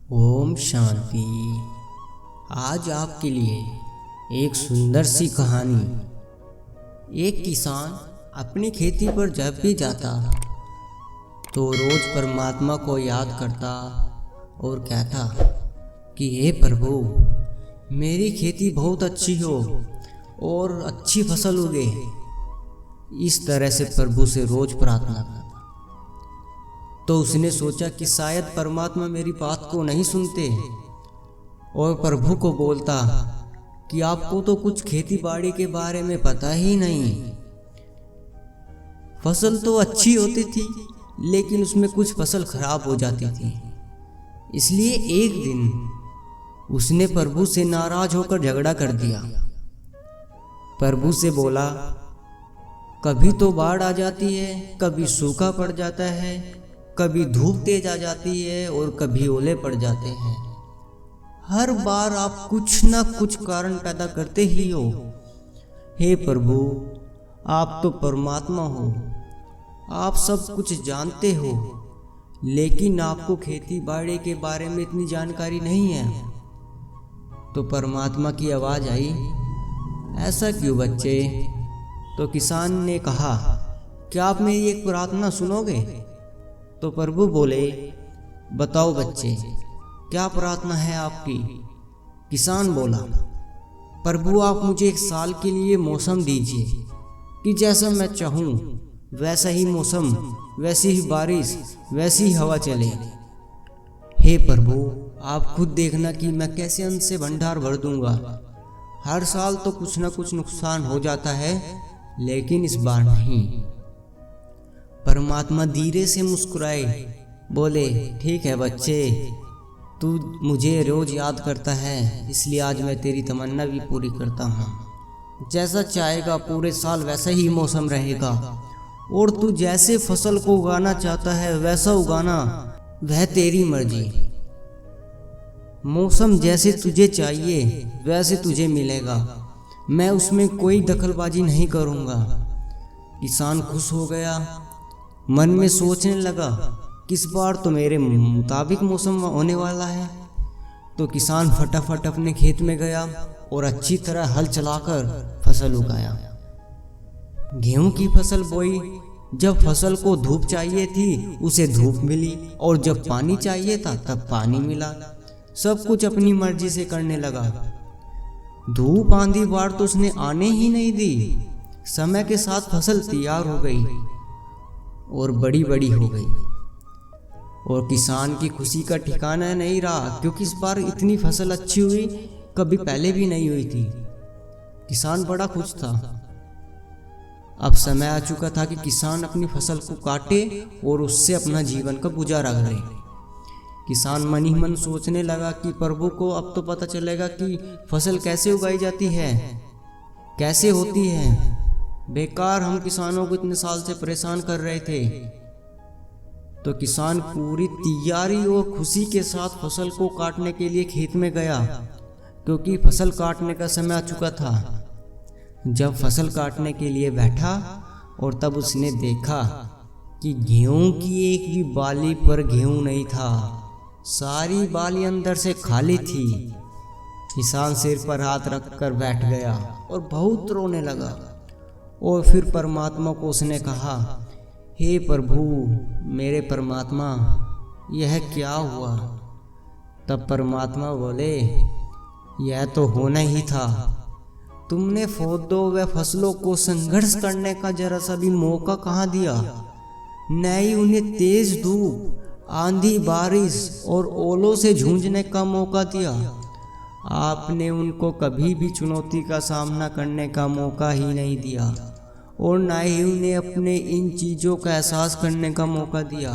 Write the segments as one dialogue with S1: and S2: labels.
S1: ओम शांति। आज आपके लिए एक सुंदर सी कहानी। एक किसान अपनी खेती पर जब भी जाता तो रोज परमात्मा को याद करता और कहता कि हे प्रभु, मेरी खेती बहुत अच्छी हो और अच्छी फसल उगे। इस तरह से प्रभु से रोज प्रार्थना करता। तो उसने सोचा कि शायद परमात्मा मेरी बात को नहीं सुनते और प्रभु को बोलता कि आपको तो कुछ खेती बाड़ी के बारे में पता ही नहीं। फसल तो अच्छी होती थी लेकिन उसमें कुछ फसल खराब हो जाती थी। इसलिए एक दिन उसने प्रभु से नाराज होकर झगड़ा कर दिया। प्रभु से बोला, कभी तो बाढ़ आ जाती है, कभी सूखा पड़ जाता है, कभी धूप तेज आ जाती है और कभी ओले पड़ जाते हैं। हर बार आप कुछ ना कुछ कारण पैदा करते ही हो। हे प्रभु, आप तो परमात्मा हो, आप सब कुछ जानते हो, लेकिन आपको खेती बाड़ी के बारे में इतनी जानकारी नहीं है। तो परमात्मा की आवाज़ आई, ऐसा क्यों बच्चे? तो किसान ने कहा, क्या आप मेरी एक प्रार्थना सुनोगे? तो प्रभु बोले, बताओ बच्चे, क्या प्रार्थना है आपकी? किसान बोला, प्रभु आप मुझे एक साल के लिए मौसम दीजिए कि जैसा मैं चाहूँ वैसा ही मौसम, वैसी ही बारिश, वैसी ही हवा चले। हे प्रभु, आप खुद देखना कि मैं कैसे अन्न से भंडार भर दूंगा। हर साल तो कुछ ना कुछ नुकसान हो जाता है, लेकिन इस बार नहीं। परमात्मा धीरे से मुस्कुराए, बोले, ठीक है बच्चे, तू मुझे रोज याद करता है, इसलिए आज मैं तेरी तमन्ना भी पूरी करता हूँ। जैसा चाहेगा पूरे साल वैसा ही मौसम रहेगा और तू जैसे फसल को उगाना चाहता है वैसा उगाना, वह तेरी मर्जी। मौसम जैसे तुझे चाहिए वैसे तुझे मिलेगा, मैं उसमें कोई दखलबाजी नहीं करूँगा। किसान खुश हो गया, मन में सोचने लगा, किस बार तो मेरे मुताबिक मौसम होने वाला है। तो किसान फटाफट अपने खेत में गया और अच्छी तरह हल चलाकर फसल उगाया। गेहूं की फसल बोई। जब फसल को धूप चाहिए थी उसे धूप मिली और जब पानी चाहिए था तब पानी मिला। सब कुछ अपनी मर्जी से करने लगा। धूप आंधी बाढ़ तो उसने आने ही नहीं दी। समय के साथ फसल तैयार हो गई और बड़ी बड़ी हो गई और किसान की खुशी का ठिकाना नहीं रहा, क्योंकि इस बार इतनी फसल अच्छी हुई, कभी पहले भी नहीं हुई थी। किसान बड़ा खुश था। अब समय आ चुका था कि किसान अपनी फसल को काटे और उससे अपना जीवन का गुजारा करे। किसान मन ही मन सोचने लगा कि प्रभु को अब तो पता चलेगा कि फसल कैसे उगाई जाती है, कैसे होती है। बेकार हम किसानों को इतने साल से परेशान कर रहे थे। तो किसान पूरी तैयारी और खुशी के साथ फसल को काटने के लिए खेत में गया, क्योंकि फसल काटने का समय आ चुका था। जब फसल काटने के लिए बैठा और तब उसने देखा कि गेहूं की एक भी बाली पर गेहूं नहीं था, सारी बाली अंदर से खाली थी। किसान सिर पर हाथ रखकर बैठ गया और बहुत रोने लगा। और फिर परमात्मा को उसने कहा, हे प्रभु, मेरे परमात्मा, यह क्या हुआ? तब परमात्मा बोले, यह तो होना ही था। तुमने पौधों व फसलों को संघर्ष करने का जरा सा भी मौका कहाँ दिया। न ही उन्हें तेज धूप, आंधी, बारिश और ओलों से जूझने का मौका दिया। आपने उनको कभी भी चुनौती का सामना करने का मौका ही नहीं दिया और ना ही उन्हें अपने इन चीज़ों का एहसास करने का मौका दिया।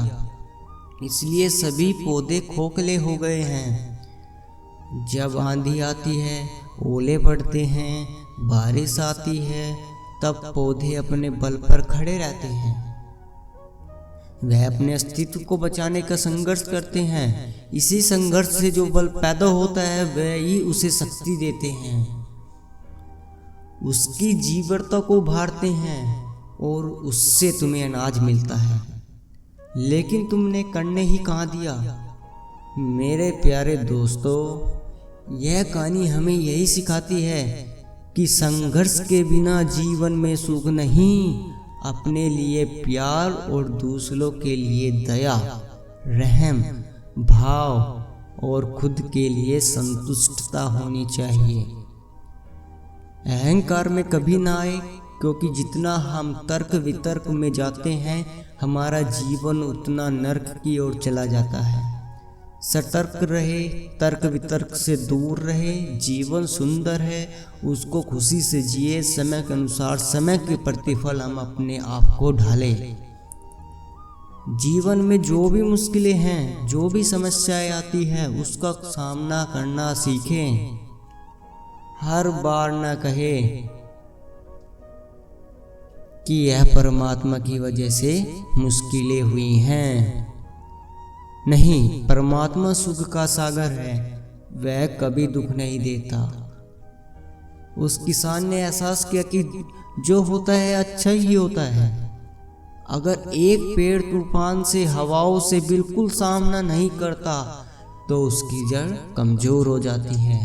S1: इसलिए सभी पौधे खोखले हो गए हैं। जब आंधी आती है, ओले पड़ते हैं, बारिश आती है, तब पौधे अपने बल पर खड़े रहते हैं। वह अपने अस्तित्व को बचाने का संघर्ष करते हैं। इसी संघर्ष से जो बल पैदा होता है वह ही उसे शक्ति देते हैं, उसकी जीवटता को उभारते हैं और उससे तुम्हें अनाज मिलता है। लेकिन तुमने करने ही कहाँ दिया। मेरे प्यारे दोस्तों, यह कहानी हमें यही सिखाती है कि संघर्ष के बिना जीवन में सुख नहीं। अपने लिए प्यार और दूसरों के लिए दया, रहम भाव और खुद के लिए संतुष्टता होनी चाहिए। अहंकार में कभी ना आए, क्योंकि जितना हम तर्क वितर्क में जाते हैं हमारा जीवन उतना नर्क की ओर चला जाता है। सतर्क रहे, तर्क वितर्क से दूर रहे। जीवन सुंदर है, उसको खुशी से जिए। समय के अनुसार समय के प्रतिफल हम अपने आप को ढालें। जीवन में जो भी मुश्किलें हैं, जो भी समस्याएं आती हैं, उसका सामना करना सीखें। हर बार न कहे कि यह परमात्मा की वजह से मुश्किलें हुई हैं। नहीं, परमात्मा सुख का सागर है, वह कभी दुख नहीं देता। उस किसान ने एहसास किया कि जो होता है अच्छा ही होता है। अगर एक पेड़ तूफान से, हवाओं से बिल्कुल सामना नहीं करता तो उसकी जड़ कमजोर हो जाती है।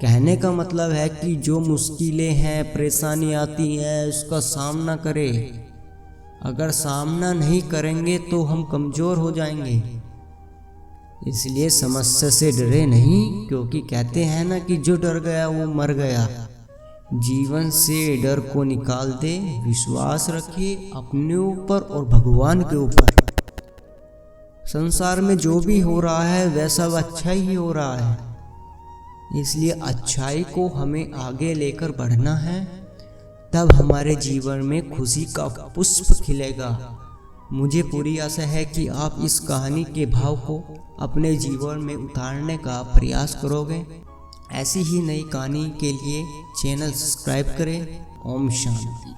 S1: कहने का मतलब है कि जो मुश्किलें हैं, परेशानी आती है, उसका सामना करें। अगर सामना नहीं करेंगे तो हम कमजोर हो जाएंगे। इसलिए समस्या से डरे नहीं, क्योंकि कहते हैं ना कि जो डर गया वो मर गया। जीवन से डर को निकाल दे, विश्वास रखिए अपने ऊपर और भगवान के ऊपर। संसार में जो भी हो रहा है वह सब अच्छा ही हो रहा है, इसलिए अच्छाई को हमें आगे लेकर बढ़ना है। तब हमारे जीवन में खुशी का पुष्प खिलेगा। मुझे पूरी आशा है कि आप इस कहानी के भाव को अपने जीवन में उतारने का प्रयास करोगे। ऐसी ही नई कहानी के लिए चैनल सब्सक्राइब करें। ओम शांति।